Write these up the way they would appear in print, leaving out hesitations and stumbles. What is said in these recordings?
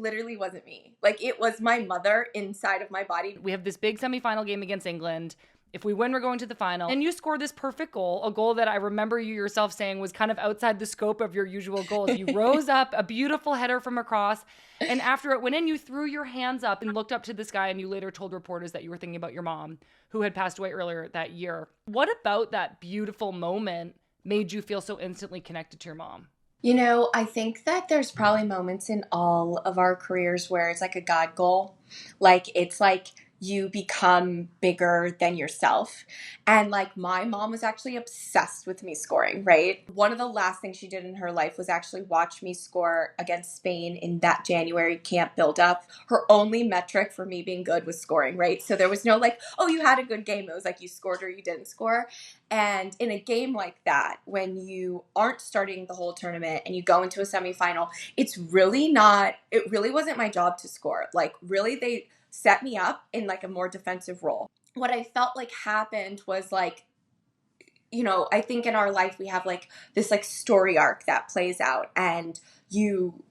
literally wasn't me. Like, it was my mother inside of my body. We have this big semifinal game against England. If we win, we're going to the final. And you score this perfect goal, a goal that I remember you yourself saying was kind of outside the scope of your usual goals. You rose up, a beautiful header from across. And after it went in, you threw your hands up and looked up to the sky. And you later told reporters that you were thinking about your mom, who had passed away earlier that year. What about that beautiful moment made you feel so instantly connected to your mom? You know, I think that there's probably moments in all of our careers where it's like a God goal. Like, it's like you become bigger than yourself. And like, my mom was actually obsessed with me scoring, right? One of the last things she did in her life was actually watch me score against Spain in that January camp buildup. Her only metric for me being good was scoring, right? So there was no like, oh, you had a good game. It was like you scored or you didn't score. And in a game like that, when you aren't starting the whole tournament and you go into a semifinal, it really wasn't my job to score. Like, really, they set me up in like a more defensive role. What I felt like happened was like, you know, I think in our life we have like this like story arc that plays out, and you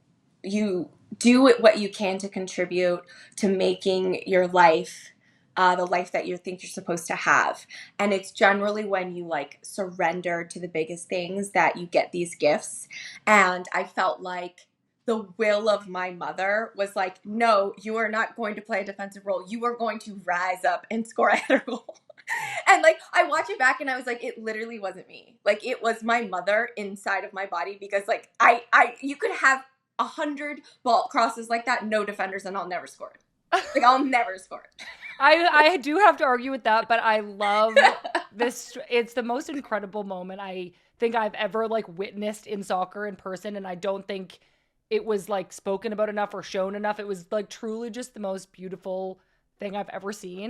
do what you can to contribute to making your life the life that you think you're supposed to have. And it's generally when you like surrender to the biggest things that you get these gifts. And I felt like the will of my mother was like, no, you are not going to play a defensive role. You are going to rise up and score a header goal. And like, I watch it back and I was like, it literally wasn't me. Like, it was my mother inside of my body, because like you could have 100 ball crosses like that, no defenders, and I'll never score it. Like, I'll never score it. I do have to argue with that, but I love this. It's the most incredible moment I think I've ever like witnessed in soccer in person. And I don't think it was like spoken about enough or shown enough. It was like truly just the most beautiful thing I've ever seen.